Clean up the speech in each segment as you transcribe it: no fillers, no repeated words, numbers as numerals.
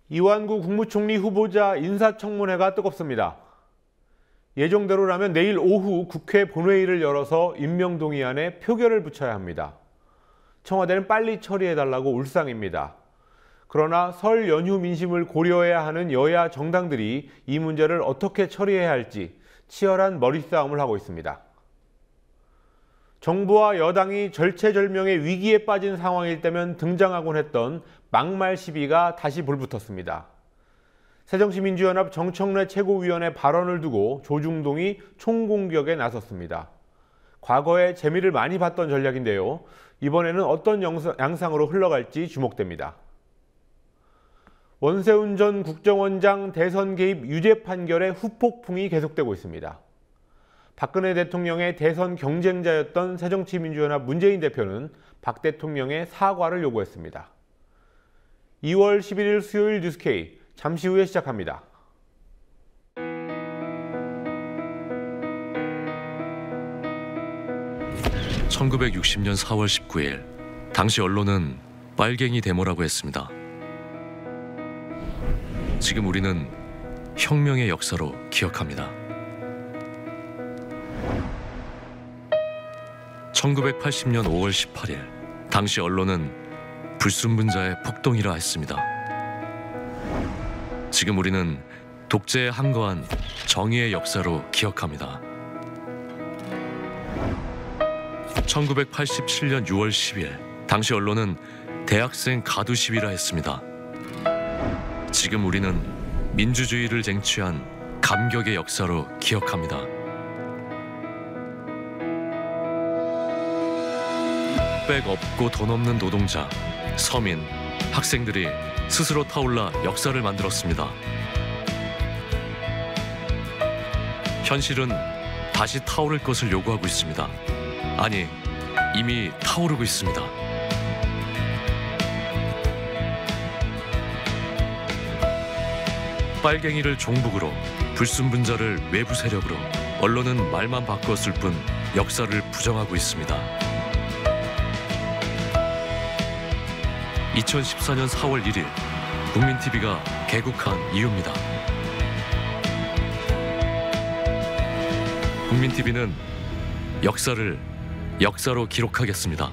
이완구 국무총리 후보자 인사청문회가 뜨겁습니다. 예정대로라면 내일 오후 국회 본회의를 열어서 임명동의안에 표결을 붙여야 합니다. 청와대는 빨리 처리해달라고 울상입니다. 그러나 설 연휴 민심을 고려해야 하는 여야 정당들이 이 문제를 어떻게 처리해야 할지 치열한 머리싸움을 하고 있습니다. 정부와 여당이 절체절명의 위기에 빠진 상황일 때면 등장하곤 했던 막말 시비가 다시 불붙었습니다. 새정치민주연합 정청래 최고위원의 발언을 두고 조중동이 총공격에 나섰습니다. 과거에 재미를 많이 봤던 전략인데요. 이번에는 어떤 양상으로 흘러갈지 주목됩니다. 원세훈 전 국정원장 대선 개입 유죄 판결의 후폭풍이 계속되고 있습니다. 박근혜 대통령의 대선 경쟁자였던 새정치민주연합 문재인 대표는 박 대통령의 사과를 요구했습니다. 2월 11일 수요일 뉴스K 잠시 후에 시작합니다. (1960년 4월 19일) 당시 언론은 빨갱이 데모라고 했습니다. 지금 우리는 혁명의 역사로 기억합니다. 1980년 5월 18일 당시 언론은 불순분자의 폭동이라 했습니다. 지금 우리는 독재에 항거한 정의의 역사로 기억합니다. 1987년 6월 10일 당시 언론은 대학생 가두 시위라 했습니다. 지금 우리는 민주주의를 쟁취한 감격의 역사로 기억합니다. 백 없고 돈 없는 노동자, 서민, 학생들이 스스로 타올라 역사를 만들었습니다. 현실은 다시 타오를 것을 요구하고 있습니다. 아니, 이미 타오르고 있습니다. 빨갱이를 종북으로, 불순분자를 외부 세력으로, 언론은 말만 바꿨을 뿐 역사를 부정하고 있습니다. 2014년 4월 1일 국민TV가 개국한 이유입니다. 국민TV는 역사를 역사로 기록하겠습니다.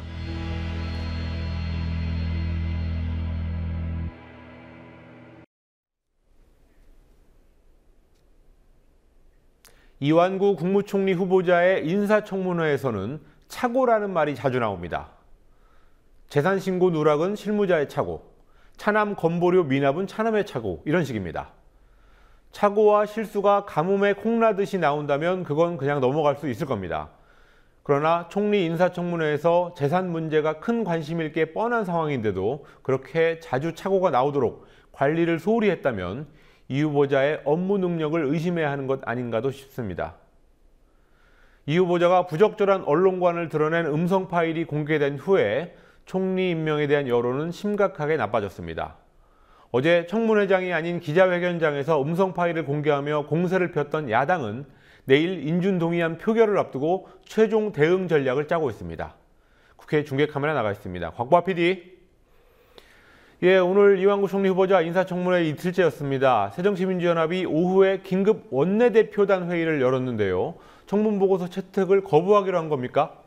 이완구 국무총리 후보자의 인사청문회에서는 착오라는 말이 자주 나옵니다. 재산신고 누락은 실무자의 착오, 차남 건보료 미납은 차남의 착오, 이런 식입니다. 착오와 실수가 가뭄에 콩나듯이 나온다면 그건 그냥 넘어갈 수 있을 겁니다. 그러나 총리 인사청문회에서 재산 문제가 큰 관심일 게 뻔한 상황인데도 그렇게 자주 착오가 나오도록 관리를 소홀히 했다면 이 후보자의 업무 능력을 의심해야 하는 것 아닌가도 싶습니다. 이 후보자가 부적절한 언론관을 드러낸 음성 파일이 공개된 후에 총리 임명에 대한 여론은 심각하게 나빠졌습니다. 어제 청문회장이 아닌 기자회견장에서 음성 파일을 공개하며 공세를 폈던 야당은 내일 인준동의안 표결을 앞두고 최종 대응 전략을 짜고 있습니다. 국회 중계 카메라 나가 있습니다. 곽보아 PD. 예, 오늘 이완구 총리 후보자 인사청문회 이틀째였습니다. 새정치민주연합이 오후에 긴급 원내대표단 회의를 열었는데요. 청문보고서 채택을 거부하기로 한 겁니까?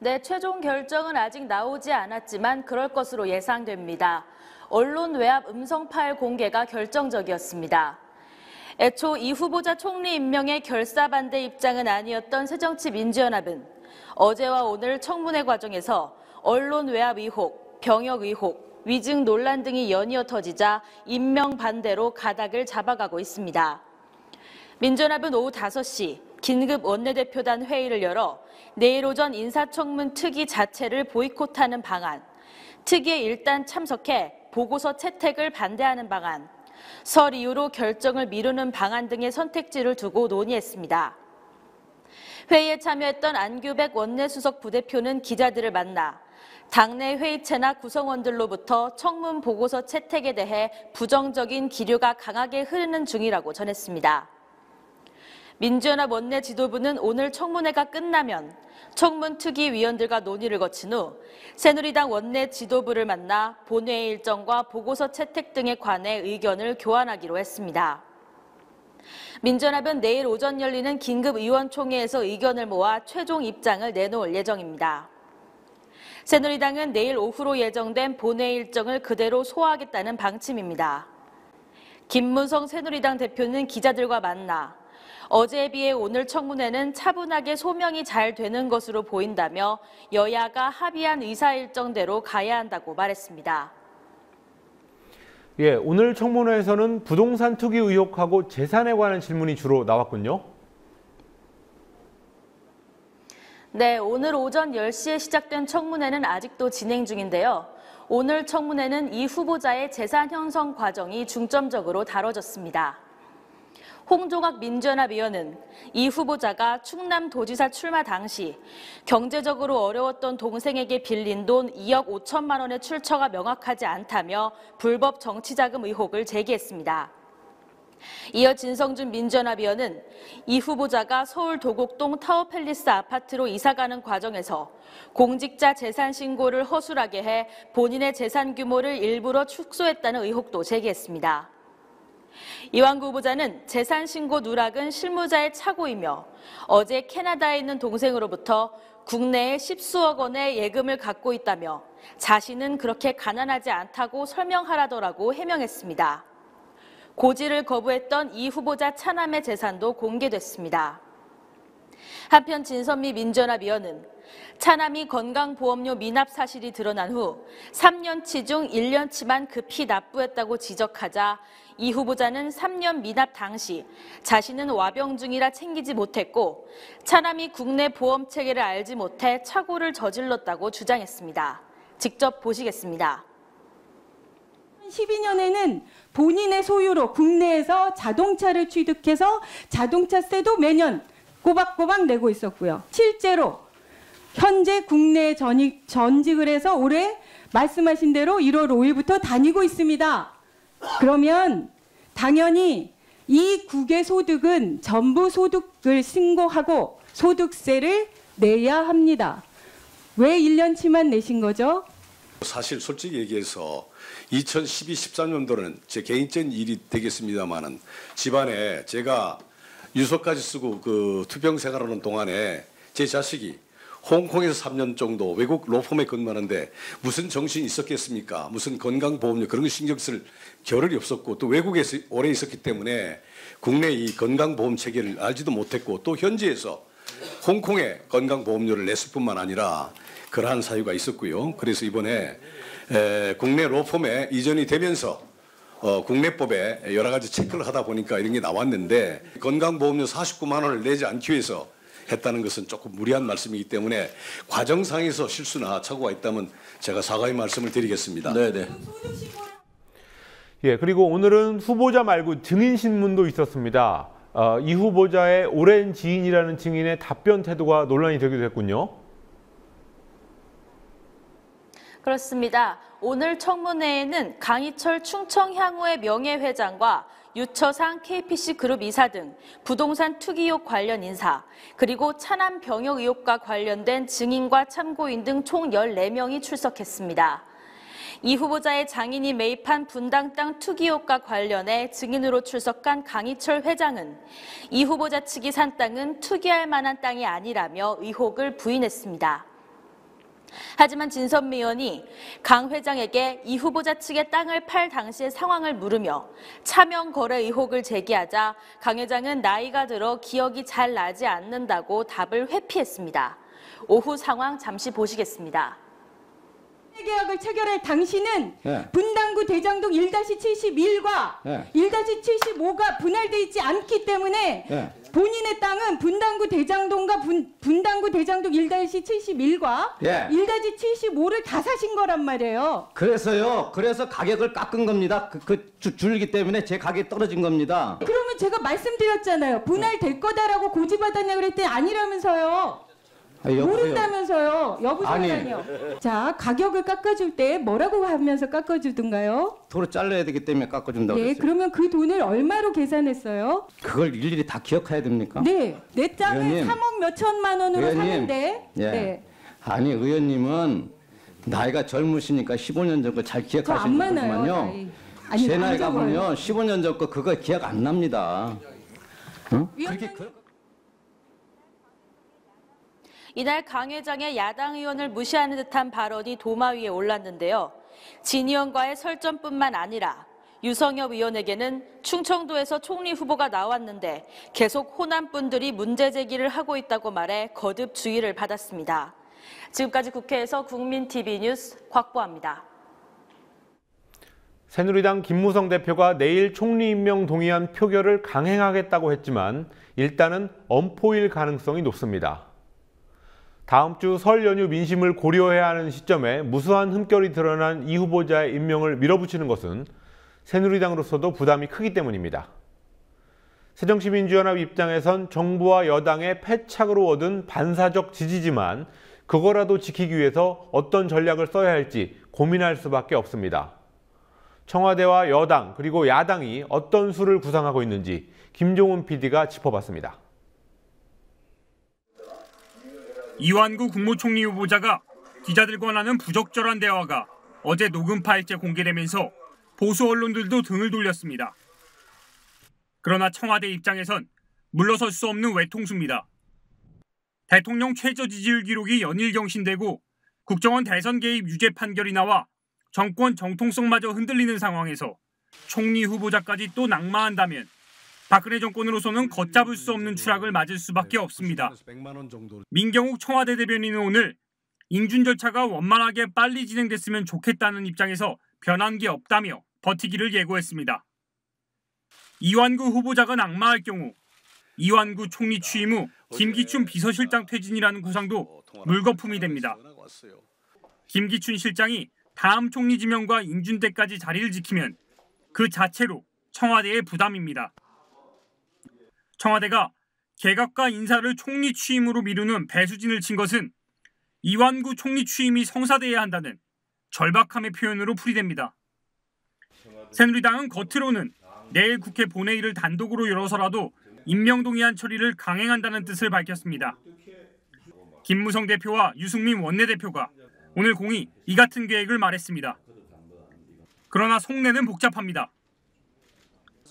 네, 최종 결정은 아직 나오지 않았지만 그럴 것으로 예상됩니다. 언론 외압 음성 파일 공개가 결정적이었습니다. 애초 이 후보자 총리 임명의 결사반대 입장은 아니었던 새정치민주연합은 어제와 오늘 청문회 과정에서 언론 외압 의혹, 병역 의혹, 위증 논란 등이 연이어 터지자 임명 반대로 가닥을 잡아가고 있습니다. 민주연합은 오후 5시 긴급 원내대표단 회의를 열어 내일 오전 인사청문 특위 자체를 보이콧하는 방안, 특위에 일단 참석해 보고서 채택을 반대하는 방안, 설 이후로 결정을 미루는 방안 등의 선택지를 두고 논의했습니다. 회의에 참여했던 안규백 원내수석 부대표는 기자들을 만나 당내 회의체나 구성원들로부터 청문 보고서 채택에 대해 부정적인 기류가 강하게 흐르는 중이라고 전했습니다. 민주연합 원내 지도부는 오늘 청문회가 끝나면 청문특위위원들과 논의를 거친 후 새누리당 원내 지도부를 만나 본회의 일정과 보고서 채택 등에 관해 의견을 교환하기로 했습니다. 민주연합은 내일 오전 열리는 긴급의원총회에서 의견을 모아 최종 입장을 내놓을 예정입니다. 새누리당은 내일 오후로 예정된 본회의 일정을 그대로 소화하겠다는 방침입니다. 김문성 새누리당 대표는 기자들과 만나 어제에 비해 오늘 청문회는 차분하게 소명이 잘 되는 것으로 보인다며 여야가 합의한 의사 일정대로 가야 한다고 말했습니다. 예, 오늘 청문회에서는 부동산 투기 의혹하고 재산에 관한 질문이 주로 나왔군요. 네, 오늘 오전 10시에 시작된 청문회는 아직도 진행 중인데요. 오늘 청문회는 이 후보자의 재산 형성 과정이 중점적으로 다뤄졌습니다. 홍종학 민주연합 의원은 이 후보자가 충남도지사 출마 당시 경제적으로 어려웠던 동생에게 빌린 돈 2억 5천만 원의 출처가 명확하지 않다며 불법 정치자금 의혹을 제기했습니다. 이어 진성준 민주연합 의원은 이 후보자가 서울 도곡동 타워팰리스 아파트로 이사가는 과정에서 공직자 재산 신고를 허술하게 해 본인의 재산 규모를 일부러 축소했다는 의혹도 제기했습니다. 이완구 후보자는 재산 신고 누락은 실무자의 착오이며 어제 캐나다에 있는 동생으로부터 국내에 10수억 원의 예금을 갖고 있다며 자신은 그렇게 가난하지 않다고 설명하라더라고 해명했습니다. 고지를 거부했던 이 후보자 차남의 재산도 공개됐습니다. 한편 진선미 민주연합 의원은 차남이 건강보험료 미납 사실이 드러난 후 3년치 중 1년치만 급히 납부했다고 지적하자 이 후보자는 3년 미납 당시 자신은 와병 중이라 챙기지 못했고 차남이 국내 보험 체계를 알지 못해 착오를 저질렀다고 주장했습니다. 직접 보시겠습니다. 2012년에는 본인의 소유로 국내에서 자동차를 취득해서 자동차세도 매년 꼬박꼬박 내고 있었고요. 실제로 현재 국내에 전직을 해서 올해 말씀하신 대로 1월 5일부터 다니고 있습니다. 그러면 당연히 이 국외 소득은 전부 소득을 신고하고 소득세를 내야 합니다. 왜 1년치만 내신 거죠? 사실 솔직히 얘기해서 2012-13년도는 제 개인적인 일이 되겠습니다만은 집안에 제가 유서까지 쓰고 그 투병 생활하는 동안에 제 자식이 홍콩에서 3년 정도 외국 로펌에 근무하는데 무슨 정신이 있었겠습니까? 무슨 건강보험료 그런 거 신경 쓸 겨를이 없었고 또 외국에서 오래 있었기 때문에 국내 이 건강보험 체계를 알지도 못했고 또 현지에서 홍콩에 건강보험료를 냈을 뿐만 아니라 그러한 사유가 있었고요. 그래서 이번에 국내 로펌에 이전이 되면서 국내법에 여러 가지 체크를 하다 보니까 이런 게 나왔는데 건강보험료 49만 원을 내지 않기 위해서 했다는 것은 조금 무리한 말씀이기 때문에 과정상에서 실수나 착오가 있다면 제가 사과의 말씀을 드리겠습니다. 네네. 예, 그리고 오늘은 후보자 말고 증인 신문도 있었습니다. 이 후보자의 오랜 지인이라는 증인의 답변 태도가 논란이 되기도 했군요. 그렇습니다. 오늘 청문회에는 강희철 충청향후의 명예회장과 유처상 KPC그룹 이사 등 부동산 투기 의혹 관련 인사, 그리고 차남 병역 의혹과 관련된 증인과 참고인 등 총 14명이 출석했습니다. 이 후보자의 장인이 매입한 분당 땅 투기 의혹과 관련해 증인으로 출석한 강희철 회장은 이 후보자 측이 산 땅은 투기할 만한 땅이 아니라며 의혹을 부인했습니다. 하지만 진선미 의원이 강 회장에게 이 후보자 측의 땅을 팔 당시의 상황을 물으며 차명 거래 의혹을 제기하자 강 회장은 나이가 들어 기억이 잘 나지 않는다고 답을 회피했습니다. 오후 상황 잠시 보시겠습니다. 계약을 체결할 당시는 분당구 대장동 1-71과 1-75가 분할되어 있지 않기 때문에 본인의 땅은 분당구 대장동과 분당구 대장동 1-71과 1-75를 다 사신 거란 말이에요. 그래서요. 그래서 가격을 깎은 겁니다. 줄기 때문에 제 가격이 떨어진 겁니다. 그러면 제가 말씀드렸잖아요. 분할될 거다라고 고지받았냐 그랬더니 아니라면서요. 여보세요. 모른다면서요. 여보세요요. 자, 가격을 깎아줄 때 뭐라고 하면서 깎아주던가요? 도로 잘라야 되기 때문에 깎아준다고 네, 그랬어요. 그러면 그 돈을 얼마로 계산했어요? 그걸 일일이 다 기억해야 됩니까? 네, 내 땅을 의원님. 3억 몇천만 원으로 의원님. 사는데. 예. 네. 아니 의원님은 나이가 젊으시니까 15년 전 거 잘 저 안 기억하시는 많아요. 거구만요. 나이. 아니, 제 안 나이 적어요. 가면요 15년 전 거 그거 기억 안 납니다. 응? 그렇게 이날 강 회장의 야당 의원을 무시하는 듯한 발언이 도마 위에 올랐는데요. 진 의원과의 설전뿐만 아니라 유성엽 의원에게는 충청도에서 총리 후보가 나왔는데 계속 호남분들이 문제 제기를 하고 있다고 말해 거듭 주의를 받았습니다. 지금까지 국회에서 국민TV 뉴스 곽보아입니다. 새누리당 김무성 대표가 내일 총리 임명 동의안 표결을 강행하겠다고 했지만 일단은 엄포일 가능성이 높습니다. 다음 주 설 연휴 민심을 고려해야 하는 시점에 무수한 흠결이 드러난 이 후보자의 임명을 밀어붙이는 것은 새누리당으로서도 부담이 크기 때문입니다. 새정치민주연합 입장에선 정부와 여당의 패착으로 얻은 반사적 지지지만 그거라도 지키기 위해서 어떤 전략을 써야 할지 고민할 수밖에 없습니다. 청와대와 여당 그리고 야당이 어떤 수를 구상하고 있는지 김종훈 PD가 짚어봤습니다. 이완구 국무총리 후보자가 기자들과 나눈 부적절한 대화가 어제 녹음 파일째 공개되면서 보수 언론들도 등을 돌렸습니다. 그러나 청와대 입장에선 물러설 수 없는 외통수입니다. 대통령 최저 지지율 기록이 연일 경신되고 국정원 대선 개입 유죄 판결이 나와 정권 정통성마저 흔들리는 상황에서 총리 후보자까지 또 낙마한다면 박근혜 정권으로서는 걷잡을 수 없는 추락을 맞을 수밖에 없습니다. 민경욱 청와대 대변인은 오늘 인준 절차가 원만하게 빨리 진행됐으면 좋겠다는 입장에서 변한 게 없다며 버티기를 예고했습니다. 이완구 후보자가 낙마할 경우 이완구 총리 취임 후 김기춘 비서실장 퇴진이라는 구상도 물거품이 됩니다. 김기춘 실장이 다음 총리 지명과 인준 때까지 자리를 지키면 그 자체로 청와대의 부담입니다. 청와대가 개각과 인사를 총리 취임으로 미루는 배수진을 친 것은 이완구 총리 취임이 성사돼야 한다는 절박함의 표현으로 풀이됩니다. 새누리당은 겉으로는 내일 국회 본회의를 단독으로 열어서라도 임명동의안 처리를 강행한다는 뜻을 밝혔습니다. 김무성 대표와 유승민 원내대표가 오늘 공히 이 같은 계획을 말했습니다. 그러나 속내는 복잡합니다.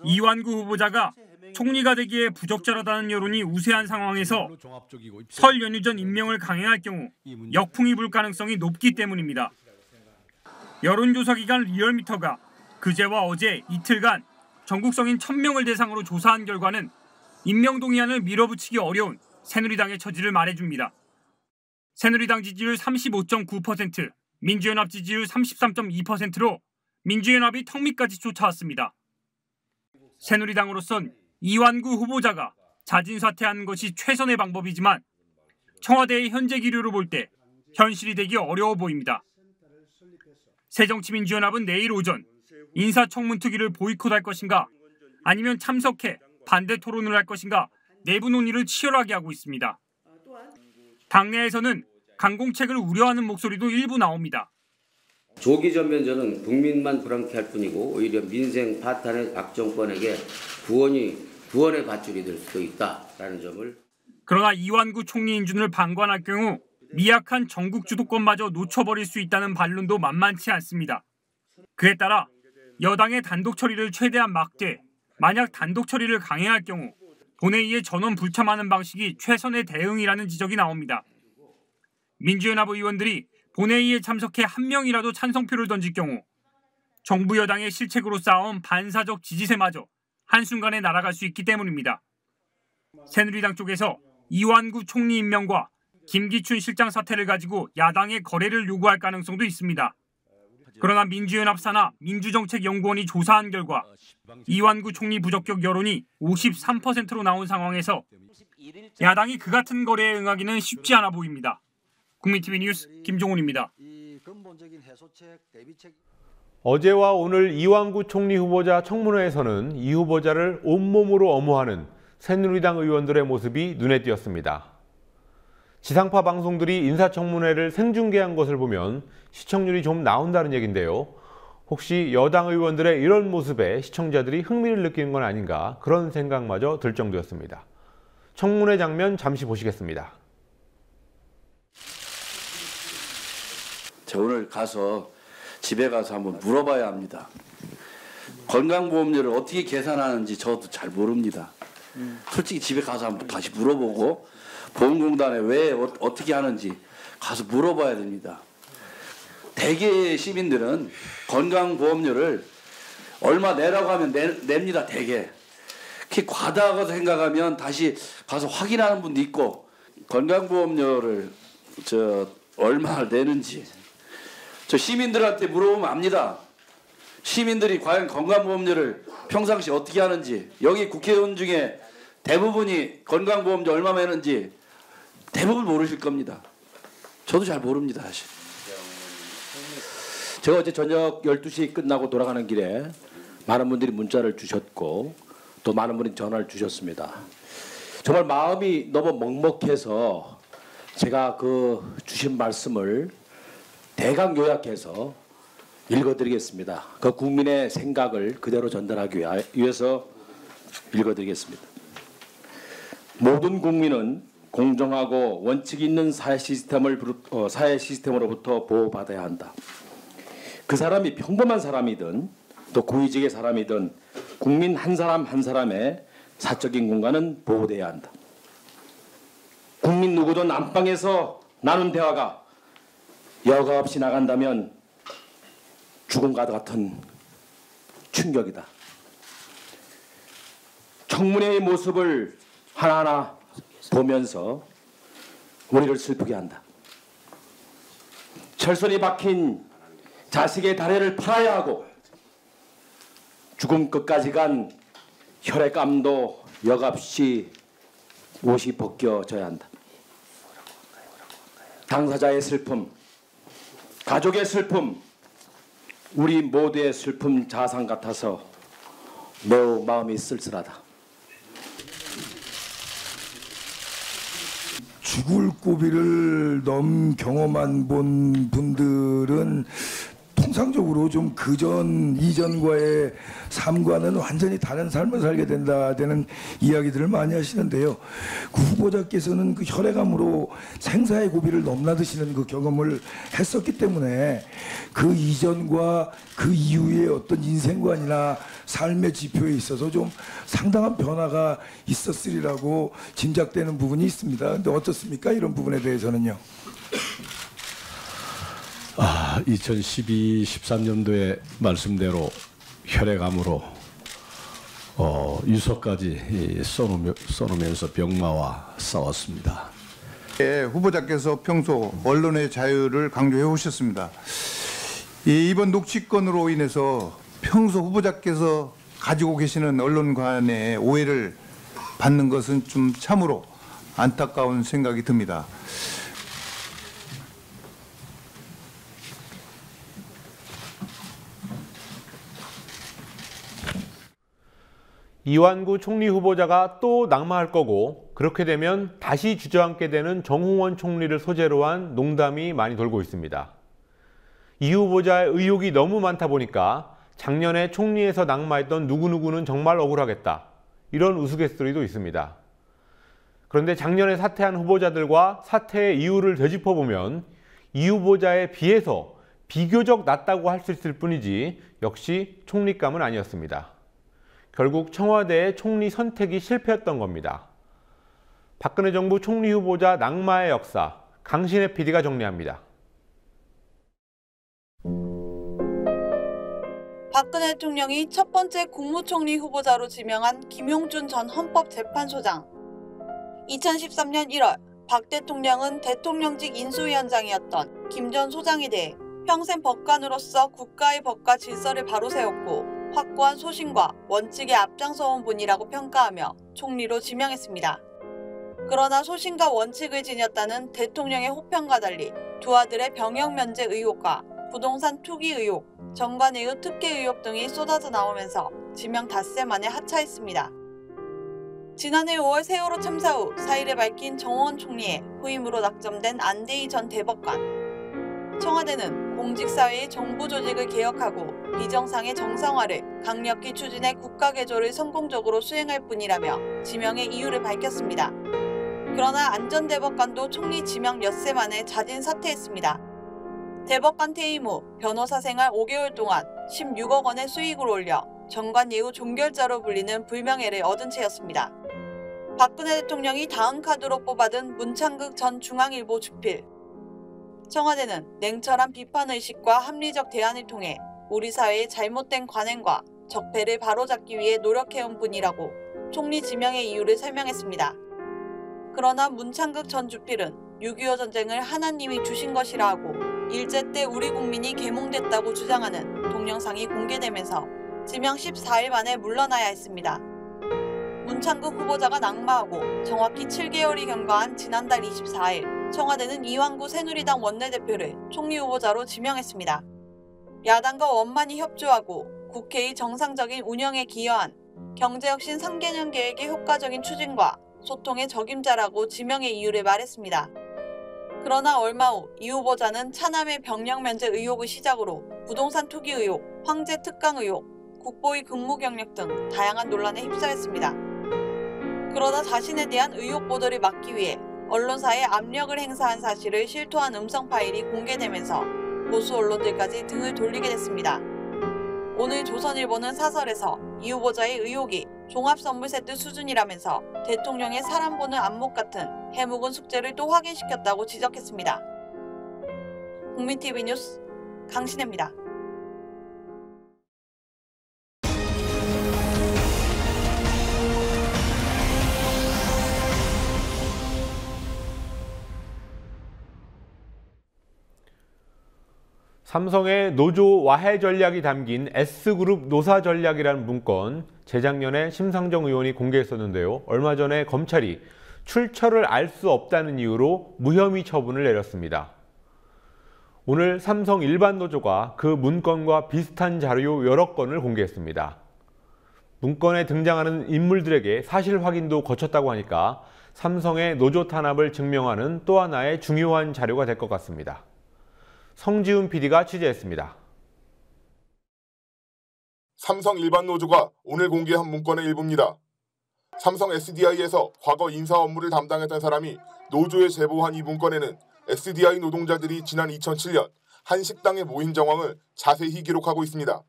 이완구 후보자가 총리가 되기에 부적절하다는 여론이 우세한 상황에서 설 연휴 전 임명을 강행할 경우 역풍이 불 가능성이 높기 때문입니다. 여론조사 기관 리얼미터가 그제와 어제 이틀간 전국 성인 1000명을 대상으로 조사한 결과는 임명동의안을 밀어붙이기 어려운 새누리당의 처지를 말해줍니다. 새누리당 지지율 35.9%, 민주연합 지지율 33.2%로 민주연합이 턱 밑까지 쫓아왔습니다. 새누리당으로선 이완구 후보자가 자진 사퇴하는 것이 최선의 방법이지만 청와대의 현재 기류로 볼 때 현실이 되기 어려워 보입니다. 새정치민주연합은 내일 오전 인사청문특위를 보이콧할 것인가 아니면 참석해 반대 토론을 할 것인가 내부 논의를 치열하게 하고 있습니다. 당내에서는 강공책을 우려하는 목소리도 일부 나옵니다. 조기 전면전은 국민만 불안케 할 뿐이고 오히려 민생 파탄의 박 정권에게 구원의 밧줄이 될 수도 있다라는 점을. 그러나 이완구 총리 인준을 방관할 경우 미약한 전국 주도권마저 놓쳐버릴 수 있다는 반론도 만만치 않습니다. 그에 따라 여당의 단독 처리를 최대한 막되 만약 단독 처리를 강행할 경우 본회의에 전원 불참하는 방식이 최선의 대응이라는 지적이 나옵니다. 민주연합 의원들이 본회의에 참석해 한 명이라도 찬성표를 던질 경우 정부 여당의 실책으로 쌓아온 반사적 지지세마저 한순간에 날아갈 수 있기 때문입니다. 새누리당 쪽에서 이완구 총리 임명과 김기춘 실장 사퇴를 가지고 야당의 거래를 요구할 가능성도 있습니다. 그러나 민주연합 산하 민주정책연구원이 조사한 결과 이완구 총리 부적격 여론이 53%로 나온 상황에서 야당이 그 같은 거래에 응하기는 쉽지 않아 보입니다. 국민TV 뉴스 김종훈입니다. 어제와 오늘 이완구 총리 후보자 청문회에서는 이 후보자를 온몸으로 엄호하는 새누리당 의원들의 모습이 눈에 띄었습니다. 지상파 방송들이 인사청문회를 생중계한 것을 보면 시청률이 좀 나온다는 얘긴데요. 혹시 여당 의원들의 이런 모습에 시청자들이 흥미를 느끼는 건 아닌가 그런 생각마저 들 정도였습니다. 청문회 장면 잠시 보시겠습니다. 저 오늘 가서 집에 가서 한번 물어봐야 합니다. 건강보험료를 어떻게 계산하는지 저도 잘 모릅니다. 솔직히 집에 가서 한번 다시 물어보고 보험공단에 왜 어떻게 하는지 가서 물어봐야 됩니다. 대개 시민들은 건강보험료를 얼마 내라고 하면 냅니다. 대개. 그게 과다하다고 생각하면 다시 가서 확인하는 분도 있고 건강보험료를 얼마 내는지 저 시민들한테 물어보면 압니다. 시민들이 과연 건강보험료를 평상시 어떻게 하는지 여기 국회의원 중에 대부분이 건강보험료 얼마 내는지 대부분 모르실 겁니다. 저도 잘 모릅니다. 사실. 제가 어제 저녁 12시 끝나고 돌아가는 길에 많은 분들이 문자를 주셨고 또 많은 분이 전화를 주셨습니다. 정말 마음이 너무 먹먹해서 제가 그 주신 말씀을 대강 요약해서 읽어드리겠습니다. 그 국민의 생각을 그대로 전달하기 위해서 읽어드리겠습니다. 모든 국민은 공정하고 원칙 있는 사회 시스템으로부터 보호받아야 한다. 그 사람이 평범한 사람이든 또 고위직의 사람이든 국민 한 사람 한 사람의 사적인 공간은 보호돼야 한다. 국민 누구든 안방에서 나눈 대화가 여과 없이 나간다면 죽음과 같은 충격이다. 청문회의 모습을 하나하나 보면서 우리를 슬프게 한다. 철선이 박힌 자식의 다리를 팔아야 하고 죽음 끝까지 간 혈액감도 여값이 옷이 벗겨져야 한다. 당사자의 슬픔, 가족의 슬픔, 우리 모두의 슬픔 자산 같아서 매우 마음이 쓸쓸하다. 죽을 고비를 경험한 분들은 통상적으로 좀 그전 이전과의 삶과는 완전히 다른 삶을 살게 된다는 이야기들을 많이 하시는데요. 그 후보자께서는 그 혈액암으로 생사의 고비를 넘나드시는 그 경험을 했었기 때문에 그 이전과 그 이후의 어떤 인생관이나 삶의 지표에 있어서 좀 상당한 변화가 있었으리라고 짐작되는 부분이 있습니다. 그런데 어떻습니까? 이런 부분에 대해서는요. 2012, 13년도에 말씀대로 혈액암으로 유서까지 써놓으면서 병마와 싸웠습니다. 후보자께서 평소 언론의 자유를 강조해 오셨습니다. 이번 녹취건으로 인해서 평소 후보자께서 가지고 계시는 언론관의 오해를 받는 것은 좀 참으로 안타까운 생각이 듭니다. 이완구 총리 후보자가 또 낙마할 거고 그렇게 되면 다시 주저앉게 되는 정홍원 총리를 소재로 한 농담이 많이 돌고 있습니다. 이 후보자의 의혹이 너무 많다 보니까 작년에 총리에서 낙마했던 누구누구는 정말 억울하겠다 이런 우스갯소리도 있습니다. 그런데 작년에 사퇴한 후보자들과 사퇴의 이유를 되짚어보면 이 후보자에 비해서 비교적 낫다고 할 수 있을 뿐이지 역시 총리감은 아니었습니다. 결국 청와대의 총리 선택이 실패했던 겁니다. 박근혜 정부 총리 후보자 낙마의 역사, 강신혜 PD가 정리합니다. 박근혜 대통령이 첫 번째 국무총리 후보자로 지명한 김용준 전 헌법재판소장. 2013년 1월 박 대통령은 대통령직 인수위원장이었던 김 전 소장에 대해 평생 법관으로서 국가의 법과 질서를 바로 세웠고 확고한 소신과 원칙에 앞장서온 분이라고 평가하며 총리로 지명했습니다. 그러나 소신과 원칙을 지녔다는 대통령의 호평과 달리 두 아들의 병역 면제 의혹과 부동산 투기 의혹, 정관예우 특혜 의혹 등이 쏟아져 나오면서 지명 닷새 만에 하차했습니다. 지난해 5월 세월호 참사 후 사의를 밝힌 정호원 총리의 후임으로 낙점된 안대희 전 대법관. 청와대는 공직사회의 정부 조직을 개혁하고 비정상의 정상화를 강력히 추진해 국가개조를 성공적으로 수행할 뿐이라며 지명의 이유를 밝혔습니다. 그러나 안 전 대법관도 총리 지명 엿새 만에 자진 사퇴했습니다. 대법관 퇴임 후 변호사 생활 5개월 동안 16억 원의 수익을 올려 정관 예우 종결자로 불리는 불명예를 얻은 채였습니다. 박근혜 대통령이 다음 카드로 뽑아든 문창극 전 중앙일보 주필. 청와대는 냉철한 비판의식과 합리적 대안을 통해 우리 사회의 잘못된 관행과 적폐를 바로잡기 위해 노력해온 뿐이라고 총리 지명의 이유를 설명했습니다. 그러나 문창극 전 주필은 6.25 전쟁을 하나님이 주신 것이라 하고 일제 때 우리 국민이 계몽됐다고 주장하는 동영상이 공개되면서 지명 14일 만에 물러나야 했습니다. 문창극 후보자가 낙마하고 정확히 7개월이 경과한 지난달 24일 청와대는 이완구 새누리당 원내대표를 총리 후보자로 지명했습니다. 야당과 원만히 협조하고 국회의 정상적인 운영에 기여한 경제혁신 3개년 계획의 효과적인 추진과 소통의 적임자라고 지명의 이유를 말했습니다. 그러나 얼마 후 이 후보자는 차남의 병력 면제 의혹을 시작으로 부동산 투기 의혹, 황제 특강 의혹, 국보의 근무 경력 등 다양한 논란에 휩싸였습니다. 그러다 자신에 대한 의혹 보도를 막기 위해 언론사에 압력을 행사한 사실을 실토한 음성 파일이 공개되면서 보수 언론들까지 등을 돌리게 됐습니다. 오늘 조선일보는 사설에서 이 후보자의 의혹이 종합선물 세트 수준이라면서 대통령의 사람 보는 안목 같은 해묵은 숙제를 또 확인시켰다고 지적했습니다. 국민TV 뉴스 강신혜입니다. 삼성의 노조 와해 전략이 담긴 S그룹 노사 전략이라는 문건, 재작년에 심상정 의원이 공개했었는데요. 얼마 전에 검찰이 출처를 알 수 없다는 이유로 무혐의 처분을 내렸습니다. 오늘 삼성 일반 노조가 그 문건과 비슷한 자료 여러 건을 공개했습니다. 문건에 등장하는 인물들에게 사실 확인도 거쳤다고 하니까 삼성의 노조 탄압을 증명하는 또 하나의 중요한 자료가 될 것 같습니다. 성지훈 PD가 취재했습니다. 삼성 일반 노조가 오늘 공개한 문건의 일부입니다. 삼성 SDI에서 과거 인사 업무를 담당했던 사람이 노조에 제보한 이 문건에는 SDI 노동자들이 지난 2007년 한 식당에 모인 정황을 자세히 기록하고 있습니다.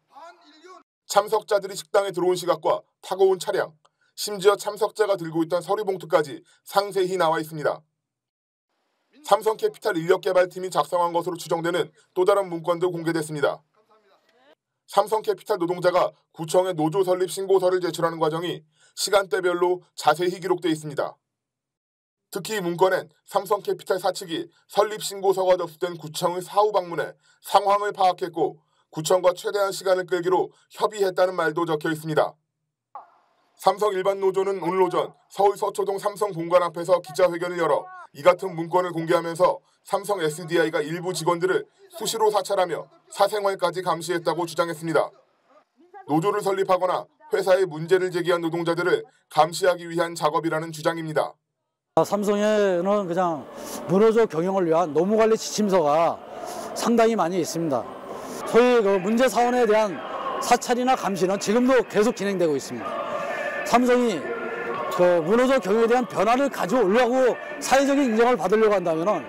참석자들이 식당에 들어온 시각과 타고 온 차량, 심지어 참석자가 들고 있던 서류 봉투까지 상세히 나와 있습니다. 삼성캐피탈 인력개발팀이 작성한 것으로 추정되는 또 다른 문건도 공개됐습니다. 삼성캐피탈 노동자가 구청에 노조 설립 신고서를 제출하는 과정이 시간대별로 자세히 기록되어 있습니다. 특히 이 문건엔 삼성캐피탈 사측이 설립 신고서가 접수된 구청의 사후 방문에 상황을 파악했고 구청과 최대한 시간을 끌기로 협의했다는 말도 적혀 있습니다. 삼성 일반 노조는 오늘 오전 서울 서초동 삼성 본관 앞에서 기자회견을 열어 이 같은 문건을 공개하면서 삼성 SDI가 일부 직원들을 수시로 사찰하며 사생활까지 감시했다고 주장했습니다. 노조를 설립하거나 회사에 문제를 제기한 노동자들을 감시하기 위한 작업이라는 주장입니다. 삼성에는 그냥 문호조 경영을 위한 노무관리 지침서가 상당히 많이 있습니다. 소위 그 문제 사원에 대한 사찰이나 감시는 지금도 계속 진행되고 있습니다. 삼성이 그 문호조 경영에 대한 변화를 가져오려고 사회적인 인정을 받으려고 한다면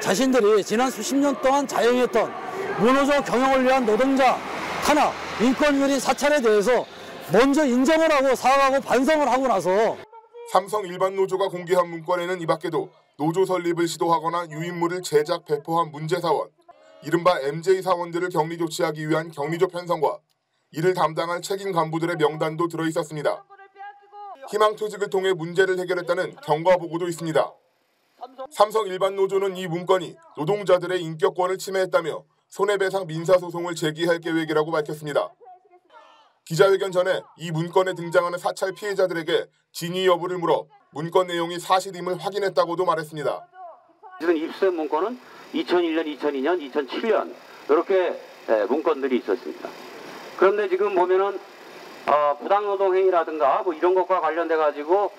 자신들이 지난 수십 년 동안 자행했던 문호조 경영을 위한 노동자 탄압, 인권유린 사찰에 대해서 먼저 인정을 하고 사과하고 반성을 하고 나서 삼성 일반 노조가 공개한 문건에는 이 밖에도 노조 설립을 시도하거나 유인물을 제작, 배포한 문제사원, 이른바 MJ 사원들을 격리 조치하기 위한 격리조 편성과 이를 담당할 책임 간부들의 명단도 들어있었습니다. 희망퇴직을 통해 문제를 해결했다는 경과보고도 있습니다. 삼성 일반 노조는 이 문건이 노동자들의 인격권을 침해했다며 손해배상 민사소송을 제기할 계획이라고 밝혔습니다. 기자회견 전에 이 문건에 등장하는 사찰 피해자들에게 진위 여부를 물어 문건 내용이 사실임을 확인했다고도 말했습니다. 지금 입수된 문건은 2001년, 2002년, 2007년 이렇게 문건들이 있었습니다. 그런데 지금 보면은 부당노동 행위라든가 뭐 이런 것과 관련돼 가지고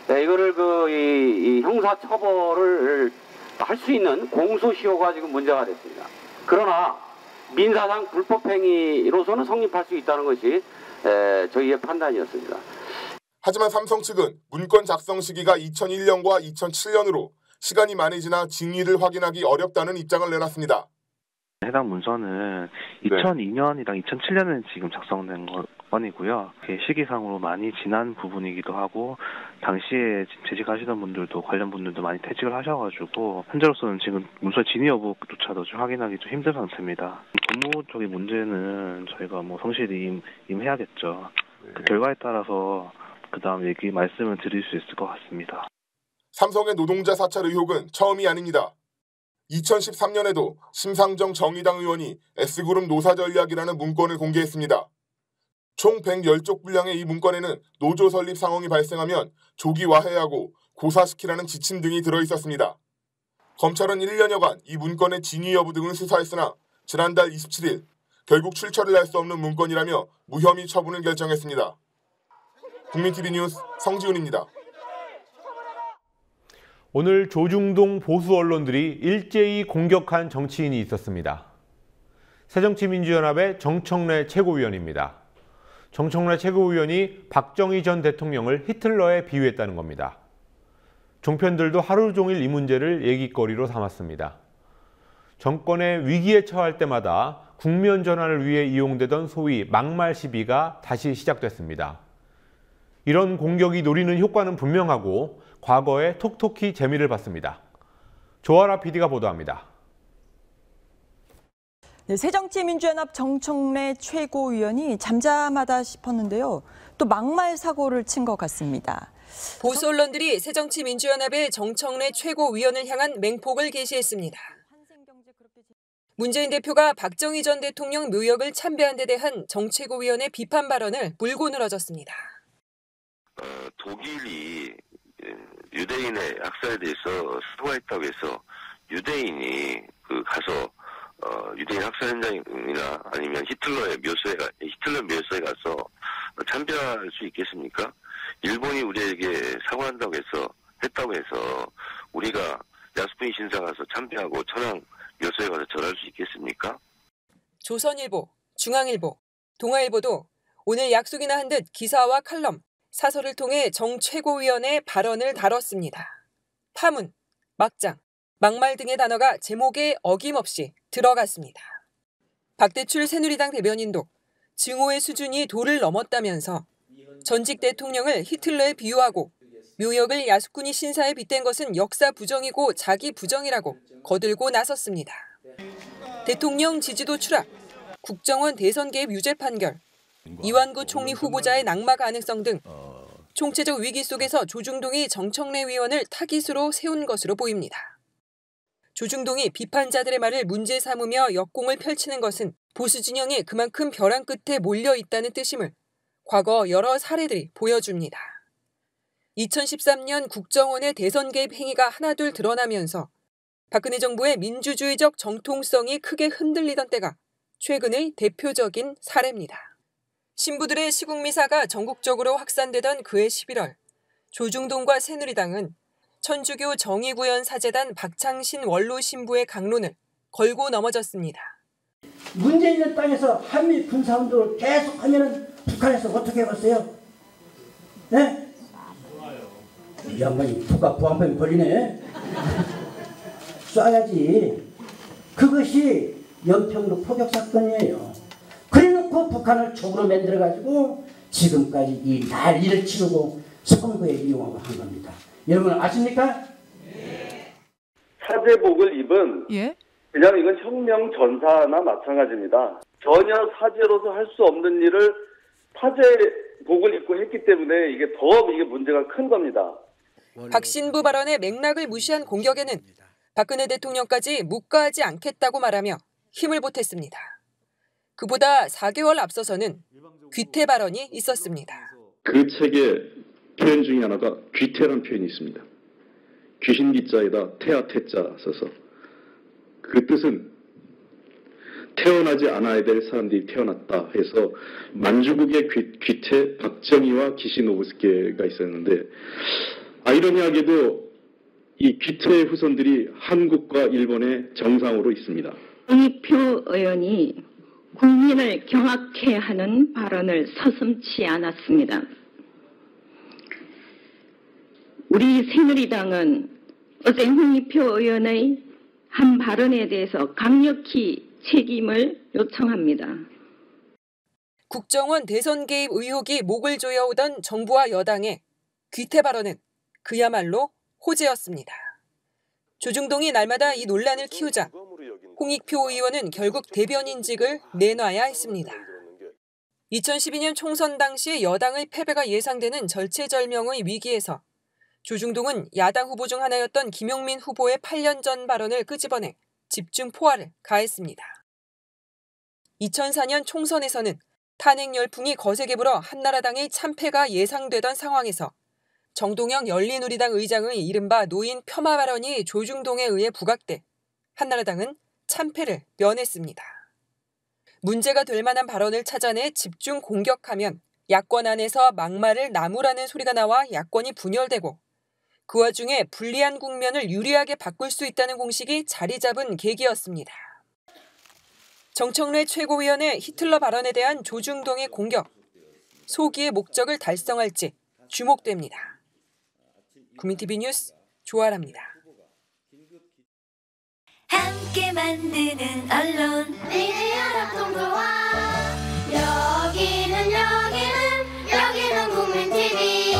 이거를 이 형사 처벌을 할 수 있는 공소시효가 지금 문제가 됐습니다. 그러나 민사상 불법 행위로서는 성립할 수 있다는 것이 저희의 판단이었습니다. 하지만 삼성 측은 문건 작성 시기가 2001년과 2007년으로 시간이 많이 지나 진위를 확인하기 어렵다는 입장을 내놨습니다. 해당 문서는 2002년이랑 2007년에 지금 작성된 건이고요. 시기상으로 많이 지난 부분이기도 하고 당시에 재직하시던 분들도 관련 분들도 많이 퇴직을 하셔가지고 현재로서는 지금 문서 진위 여부조차도 좀 확인하기 좀 힘든 상태입니다. 법무적인 문제는 저희가 뭐 성실히 임해야겠죠. 그 결과에 따라서 그 다음 말씀을 드릴 수 있을 것 같습니다. 삼성의 노동자 사찰 의혹은 처음이 아닙니다. 2013년에도 심상정 정의당 의원이 S그룹 노사전략이라는 문건을 공개했습니다. 총 110쪽 분량의 이 문건에는 노조 설립 상황이 발생하면 조기 와해하고 고사시키라는 지침 등이 들어있었습니다. 검찰은 1년여간 이 문건의 진위 여부 등을 수사했으나 지난달 27일 결국 출처를 알 수 없는 문건이라며 무혐의 처분을 결정했습니다. 국민TV 뉴스 성지훈입니다. 오늘 조중동 보수 언론들이 일제히 공격한 정치인이 있었습니다. 새정치민주연합의 정청래 최고위원입니다. 정청래 최고위원이 박정희 전 대통령을 히틀러에 비유했다는 겁니다. 종편들도 하루 종일 이 문제를 얘기거리로 삼았습니다. 정권의 위기에 처할 때마다 국면 전환을 위해 이용되던 소위 막말 시비가 다시 시작됐습니다. 이런 공격이 노리는 효과는 분명하고 과거에 톡톡히 재미를 봤습니다. 조아라 PD가 보도합니다. 네, 새정치민주연합 정청래 최고위원이 잠잠하다 싶었는데요. 또 막말 사고를 친 것 같습니다. 보수 언론들이 새정치민주연합의 정청래 최고위원을 향한 맹폭을 게시했습니다. 문재인 대표가 박정희 전 대통령 묘역을 참배한 데 대한 정 최고위원의 비판 발언을 물고 늘어졌습니다. 독일이 유대인의 학살에 대해서 사과했다고 해서 유대인이 가서 유대인 학살 현장이나 아니면 히틀러 묘소에 가서 참배할 수 있겠습니까? 일본이 우리에게 사과한다고 했다고 해서 우리가 야스쿠니 신사 가서 참배하고 천황 묘소에 가서 절할 수 있겠습니까? 조선일보, 중앙일보, 동아일보도 오늘 약속이나 한 듯 기사와 칼럼, 사설을 통해 정 최고위원의 발언을 다뤘습니다. 파문, 막장, 막말 등의 단어가 제목에 어김없이 들어갔습니다. 박대출 새누리당 대변인도 증오의 수준이 도를 넘었다면서 전직 대통령을 히틀러에 비유하고 묘역을 야스쿠니 신사에 빗댄 것은 역사 부정이고 자기 부정이라고 거들고 나섰습니다. 대통령 지지도 추락, 국정원 대선 개입 유죄 판결, 이완구 총리 후보자의 낙마 가능성 등 총체적 위기 속에서 조중동이 정청래 위원을 타깃으로 세운 것으로 보입니다. 조중동이 비판자들의 말을 문제 삼으며 역공을 펼치는 것은 보수 진영이 그만큼 벼랑 끝에 몰려 있다는 뜻임을 과거 여러 사례들이 보여줍니다. 2013년 국정원의 대선 개입 행위가 하나둘 드러나면서 박근혜 정부의 민주주의적 정통성이 크게 흔들리던 때가 최근의 대표적인 사례입니다. 신부들의 시국미사가 전국적으로 확산되던 그해 11월, 조중동과 새누리당은 천주교 정의구현 사재단 박창신 원로 신부의 강론을 걸고 넘어졌습니다. 문제 있는 땅에서 한미 군사운동을 계속하면은 북한에서 어떻게 해봤어요? 네? 이 양반이 부안병이 걸리네. 쏴야지. 그것이 연평도 포격 사건이에요. 그래놓고 북한을 적으로 만들어가지고 지금까지 이 난리를 치르고 선거에 이용하고 한 겁니다. 여러분 아십니까? 사제복을 입은 그냥 이건 혁명 전사나 마찬가지입니다. 전혀 사제로서 할 수 없는 일을 사제복을 입고 했기 때문에 이게 문제가 큰 겁니다. 박 신부 발언의 맥락을 무시한 공격에는 박근혜 대통령까지 묵과하지 않겠다고 말하며 힘을 보탰습니다. 그보다 4개월 앞서서는 귀태 발언이 있었습니다. 그 책의 표현 중에 하나가 귀태라는 표현이 있습니다. 귀신 기자에다 태아 태자 써서 그 뜻은 태어나지 않아야 될 사람들이 태어났다 해서 만주국의 귀태 박정희와 기시노부스케가 있었는데 아이러니하게도 이 귀태의 후손들이 한국과 일본의 정상으로 있습니다. 홍익표 의원이 국민을 경악해 하는 발언을 서슴지 않았습니다. 우리 새누리당은 어제 홍익표 의원의 한 발언에 대해서 강력히 책임을 요청합니다. 국정원 대선 개입 의혹이 목을 조여오던 정부와 여당의 귀태 발언은 그야말로 호재였습니다. 조중동이 날마다 이 논란을 키우자 홍익표 의원은 결국 대변인직을 내놔야 했습니다. 2012년 총선 당시 여당의 패배가 예상되는 절체절명의 위기에서 조중동은 야당 후보 중 하나였던 김용민 후보의 8년 전 발언을 끄집어내 집중 포화를 가했습니다. 2004년 총선에서는 탄핵 열풍이 거세게 불어 한나라당의 참패가 예상되던 상황에서 정동영 열린우리당 의장의 이른바 노인 폄하 발언이 조중동에 의해 부각돼 한나라당은 참패를 면했습니다. 문제가 될 만한 발언을 찾아내 집중 공격하면 야권 안에서 막말을 나무라는 소리가 나와 야권이 분열되고 그 와중에 불리한 국면을 유리하게 바꿀 수 있다는 공식이 자리 잡은 계기였습니다. 정청래 최고위원의 히틀러 발언에 대한 조중동의 공격, 소기의 목적을 달성할지 주목됩니다. 국민TV 뉴스 조아라입니다. 함께 만드는 언론 미디어 협동조합 여기는 국민TV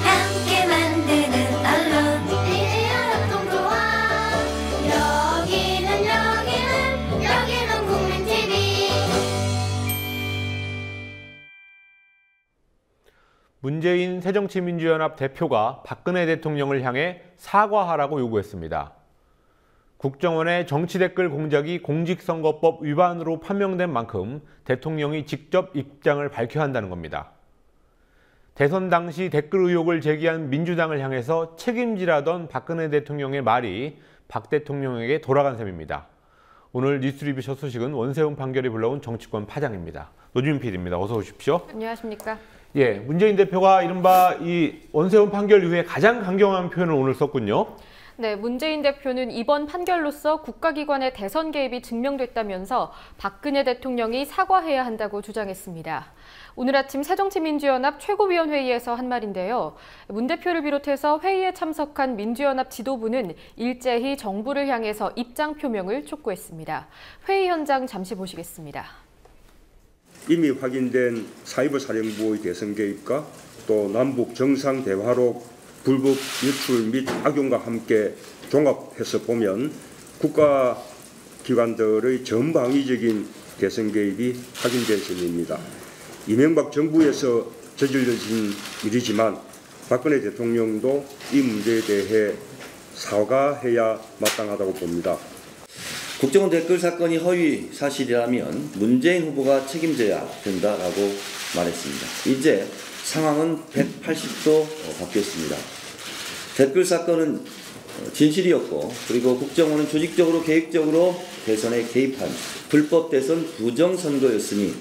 함께 만드는 언론 미디어 협동조합 여기는 국민TV. 문재인 새정치민주연합 대표가 박근혜 대통령을 향해 사과하라고 요구했습니다. 국정원의 정치 댓글 공작이 공직선거법 위반으로 판명된 만큼 대통령이 직접 입장을 밝혀야 한다는 겁니다. 대선 당시 댓글 의혹을 제기한 민주당을 향해서 책임지라던 박근혜 대통령의 말이 박 대통령에게 돌아간 셈입니다. 오늘 뉴스리뷰 첫 소식은 원세훈 판결이 불러온 정치권 파장입니다. 노주민 PD입니다. 어서 오십시오. 안녕하십니까. 예, 문재인 대표가 이른바 이 원세훈 판결 이후에 가장 강경한 표현을 오늘 썼군요. 네, 문재인 대표는 이번 판결로서 국가기관의 대선 개입이 증명됐다면서 박근혜 대통령이 사과해야 한다고 주장했습니다. 오늘 아침 새정치민주연합 최고위원회의에서 한 말인데요. 문 대표를 비롯해서 회의에 참석한 민주연합 지도부는 일제히 정부를 향해서 입장 표명을 촉구했습니다. 회의 현장 잠시 보시겠습니다. 이미 확인된 사이버 사령부의 대선 개입과 또 남북 정상 대화로 불법 유출 및 악용과 함께 종합해서 보면 국가기관들의 전방위적인 대선 개입이 확인된 셈입니다. 이명박 정부에서 저질러진 일이지만 박근혜 대통령도 이 문제에 대해 사과해야 마땅하다고 봅니다. 국정원 댓글 사건이 허위 사실이라면 문재인 후보가 책임져야 된다라고 말했습니다. 이제 상황은 180도 바뀌었습니다. 댓글 사건은 진실이었고 그리고 국정원은 조직적으로 계획적으로 대선에 개입한 불법 대선 부정선거였으니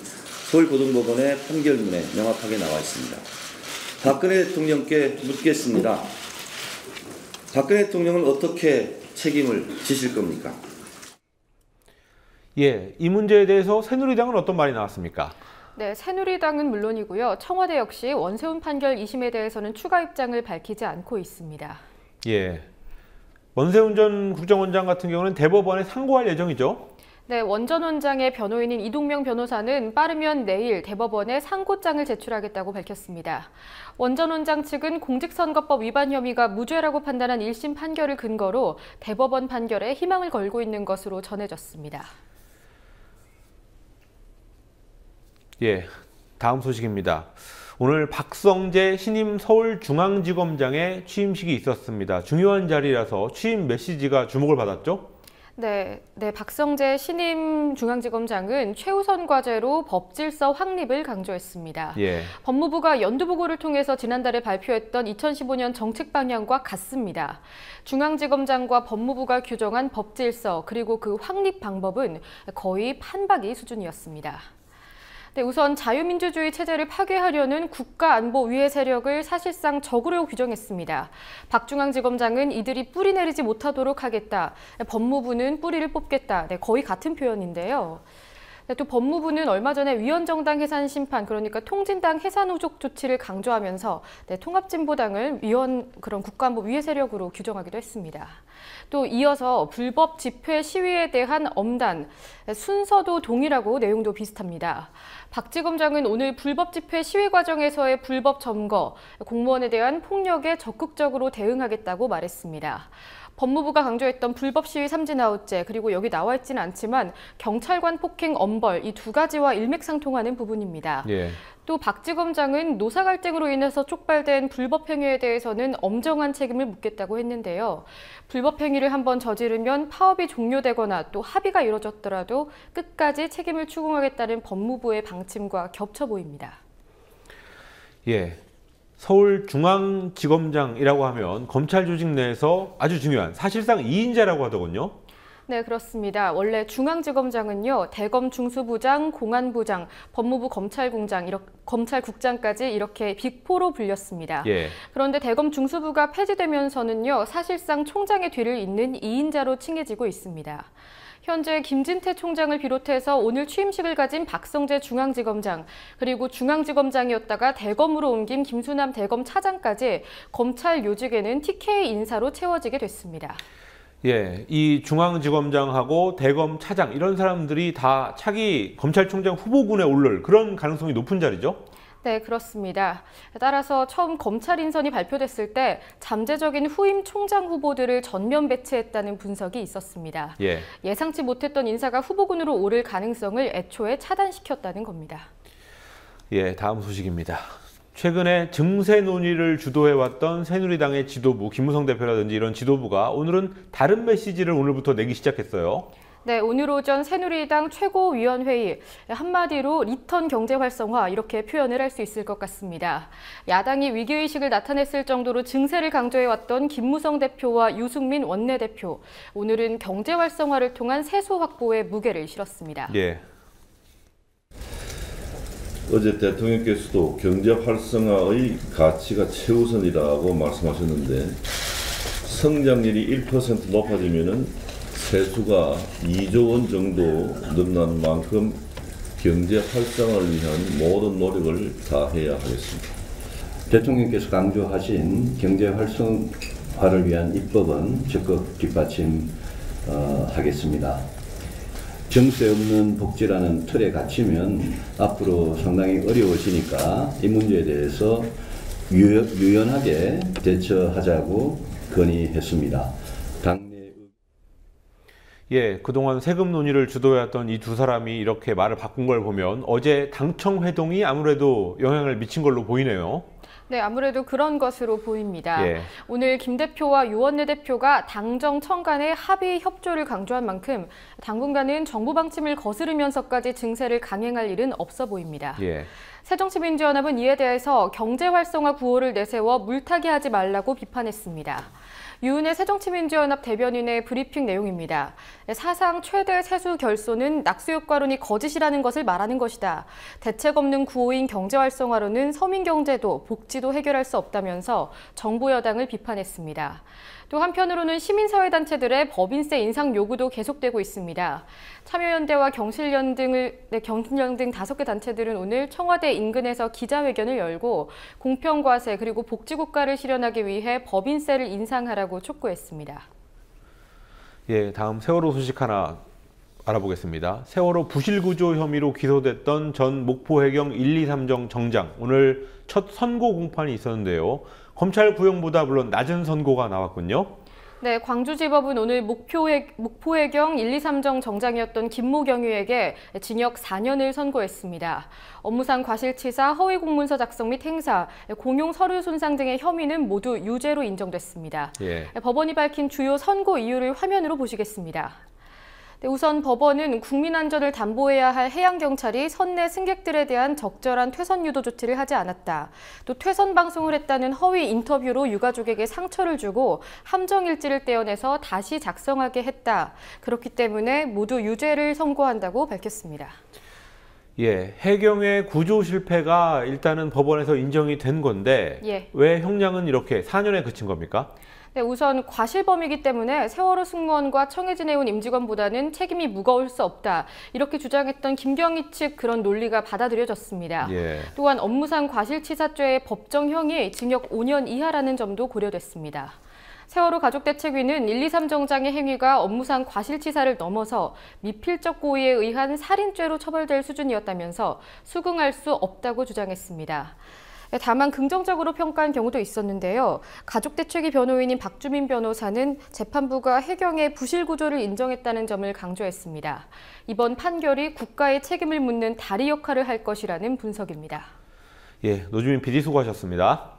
서울고등법원의 판결문에 명확하게 나와 있습니다. 박근혜 대통령께 묻겠습니다. 박근혜 대통령은 어떻게 책임을 지실 겁니까? 예, 이 문제에 대해서 새누리당은 어떤 말이 나왔습니까? 네, 새누리당은 물론이고요. 청와대 역시 원세훈 판결 2심에 대해서는 추가 입장을 밝히지 않고 있습니다. 예, 원세훈 전 국정원장 같은 경우는 대법원에 상고할 예정이죠? 네, 원 전 원장의 변호인인 이동명 변호사는 빠르면 내일 대법원에 상고장을 제출하겠다고 밝혔습니다. 원 전 원장 측은 공직선거법 위반 혐의가 무죄라고 판단한 1심 판결을 근거로 대법원 판결에 희망을 걸고 있는 것으로 전해졌습니다. 예, 다음 소식입니다. 오늘 박성재 신임 서울중앙지검장의 취임식이 있었습니다. 중요한 자리라서 취임 메시지가 주목을 받았죠? 네, 박성재 신임 중앙지검장은 최우선 과제로 법질서 확립을 강조했습니다. 예. 법무부가 연두보고를 통해서 지난달에 발표했던 2015년 정책 방향과 같습니다. 중앙지검장과 법무부가 규정한 법질서 그리고 그 확립 방법은 거의 판박이 수준이었습니다. 네, 우선 자유민주주의 체제를 파괴하려는 국가안보위해 세력을 사실상 적으로 규정했습니다. 박중앙지검장은 이들이 뿌리 내리지 못하도록 하겠다. 법무부는 뿌리를 뽑겠다. 네, 거의 같은 표현인데요. 네, 또 법무부는 얼마 전에 위헌정당 해산 심판, 그러니까 통진당 해산 후속 조치를 강조하면서 통합진보당을 그런 국가안보 위해 세력으로 규정하기도 했습니다. 또 이어서 불법 집회 시위에 대한 엄단, 순서도 동일하고 내용도 비슷합니다. 박 지검장은 오늘 불법 집회 시위 과정에서의 불법 점거, 공무원에 대한 폭력에 적극적으로 대응하겠다고 말했습니다. 법무부가 강조했던 불법 시위 삼진아웃제, 그리고 여기 나와 있지는 않지만 경찰관 폭행 엄벌, 이 두 가지와 일맥상통하는 부분입니다. 예. 또 박 지검장은 노사 갈등으로 인해서 촉발된 불법 행위에 대해서는 엄정한 책임을 묻겠다고 했는데요. 불법 행위를 한번 저지르면 파업이 종료되거나 또 합의가 이뤄졌더라도 끝까지 책임을 추궁하겠다는 법무부의 방침과 겹쳐 보입니다. 예. 서울중앙지검장이라고 하면 검찰 조직 내에서 아주 중요한 사실상 2인자라고 하더군요. 네, 그렇습니다. 원래 중앙지검장은요, 대검 중수부장, 공안부장, 법무부 검찰국장까지 이렇게 빅4로 불렸습니다. 예. 그런데 대검 중수부가 폐지되면서는요, 사실상 총장의 뒤를 잇는 2인자로 칭해지고 있습니다. 현재 김진태 총장을 비롯해서 오늘 취임식을 가진 박성재 중앙지검장, 그리고 중앙지검장이었다가 대검으로 옮긴 김수남 대검 차장까지 검찰 요직에는 TK 인사로 채워지게 됐습니다. 예, 이 중앙지검장하고 대검 차장 이런 사람들이 다 차기 검찰총장 후보군에 오를 그런 가능성이 높은 자리죠? 네, 그렇습니다. 따라서 처음 검찰 인선이 발표됐을 때 잠재적인 후임 총장 후보들을 전면 배치했다는 분석이 있었습니다. 예. 예상치 못했던 인사가 후보군으로 오를 가능성을 애초에 차단시켰다는 겁니다. 예, 다음 소식입니다. 최근에 증세 논의를 주도해왔던 새누리당의 지도부, 김무성 대표라든지 이런 지도부가 오늘은 다른 메시지를 오늘부터 내기 시작했어요. 네, 오늘 오전 새누리당 최고위원회의, 한마디로 리턴 경제 활성화 이렇게 표현을 할 수 있을 것 같습니다. 야당이 위기의식을 나타냈을 정도로 증세를 강조해왔던 김무성 대표와 유승민 원내대표, 오늘은 경제 활성화를 통한 세수 확보에 무게를 실었습니다. 예. 어제 대통령께서도 경제 활성화의 가치가 최우선이라고 말씀하셨는데 성장률이 1% 높아지면은 세수가 2조 원 정도 늘어나는 만큼 경제 활성화를 위한 모든 노력을 다해야 하겠습니다. 대통령께서 강조하신 경제 활성화를 위한 입법은 적극 뒷받침하겠습니다. 정세 없는 복지라는 틀에 갇히면 앞으로 상당히 어려워지니까 이 문제에 대해서 유연하게 대처하자고 건의했습니다. 예, 그동안 세금 논의를 주도해왔던 이 두 사람이 이렇게 말을 바꾼 걸 보면 어제 당청 회동이 아무래도 영향을 미친 걸로 보이네요. 네, 아무래도 그런 것으로 보입니다. 예. 오늘 김 대표와 유 원내대표가 당정청 간의 합의 협조를 강조한 만큼 당분간은 정부 방침을 거스르면서까지 증세를 강행할 일은 없어 보입니다. 예. 새정치민주연합은 이에 대해서 경제 활성화 구호를 내세워 물타기 하지 말라고 비판했습니다. 유은혜 새정치민주연합 대변인의 브리핑 내용입니다. 사상 최대 세수 결손은 낙수효과론이 거짓이라는 것을 말하는 것이다. 대책 없는 구호인 경제 활성화로는 서민 경제도 복지도 해결할 수 없다면서 정부 여당을 비판했습니다. 또 한편으로는 시민사회단체들의 법인세 인상 요구도 계속되고 있습니다. 참여연대와 경실련 등 5개 단체들은 오늘 청와대 인근에서 기자회견을 열고 공평과세 그리고 복지국가를 실현하기 위해 법인세를 인상하라고 촉구했습니다. 예, 다음 세월호 소식 하나 알아보겠습니다. 세월호 부실구조 혐의로 기소됐던 전 목포해경 123정 정장, 오늘 첫 선고 공판이 있었는데요. 검찰 구형보다 물론 낮은 선고가 나왔군요. 네, 광주지법은 오늘 목포해경 123정 정장이었던 김모경유에게 징역 4년을 선고했습니다. 업무상 과실치사, 허위공문서 작성 및 행사, 공용 서류 손상 등의 혐의는 모두 유죄로 인정됐습니다. 예. 법원이 밝힌 주요 선고 이유를 화면으로 보시겠습니다. 우선 법원은 국민 안전을 담보해야 할 해양경찰이 선내 승객들에 대한 적절한 퇴선 유도 조치를 하지 않았다. 또 퇴선 방송을 했다는 허위 인터뷰로 유가족에게 상처를 주고 함정 일지를 떼어내서 다시 작성하게 했다. 그렇기 때문에 모두 유죄를 선고한다고 밝혔습니다. 예, 해경의 구조 실패가 일단은 법원에서 인정이 된 건데 예. 왜 형량은 이렇게 4년에 그친 겁니까? 네, 우선 과실범이기 때문에 세월호 승무원과 청해진에 온 임직원보다는 책임이 무거울 수 없다. 이렇게 주장했던 김경희 측 그런 논리가 받아들여졌습니다. 예. 또한 업무상 과실치사죄의 법정형이 징역 5년 이하라는 점도 고려됐습니다. 세월호 가족대책위는 1, 2, 3 정장의 행위가 업무상 과실치사를 넘어서 미필적 고의에 의한 살인죄로 처벌될 수준이었다면서 수긍할 수 없다고 주장했습니다. 다만 긍정적으로 평가한 경우도 있었는데요. 가족대책위 변호인인 박주민 변호사는 재판부가 해경의 부실 구조를 인정했다는 점을 강조했습니다. 이번 판결이 국가의 책임을 묻는 다리 역할을 할 것이라는 분석입니다. 예, 노주민 PD 수고하셨습니다.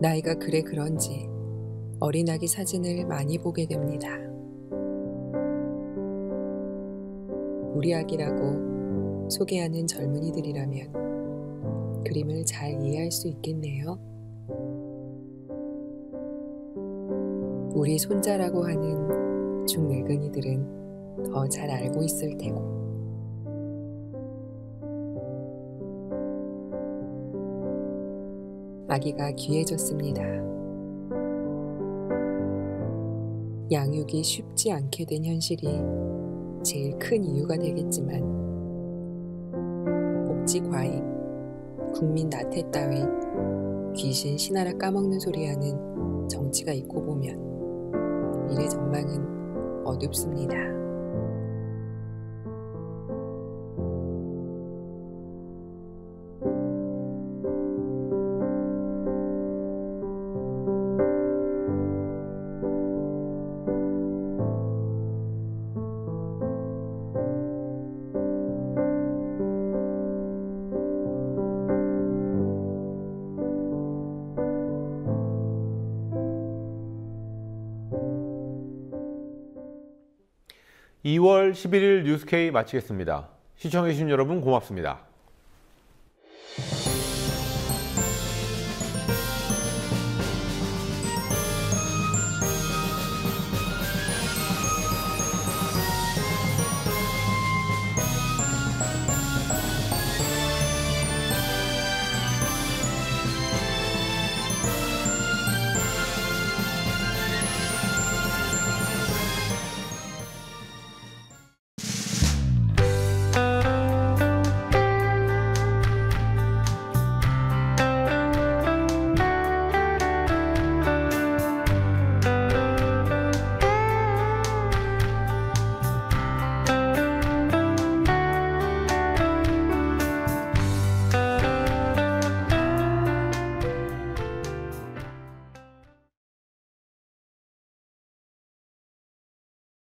나이가 그래 그런지 어린아기 사진을 많이 보게 됩니다. 우리 아기라고 소개하는 젊은이들이라면 그림을 잘 이해할 수 있겠네요. 우리 손자라고 하는 중늙은이들은 더 잘 알고 있을 테고. 아기가 귀해졌습니다. 양육이 쉽지 않게 된 현실이 제일 큰 이유가 되겠지만 복지 과잉, 국민 나태 따위, 귀신 신하라 까먹는 소리 하는 정치가 있고 보면 미래 전망은 어둡습니다. (2월 11일) 뉴스K 마치겠습니다. 시청해주신 여러분 고맙습니다.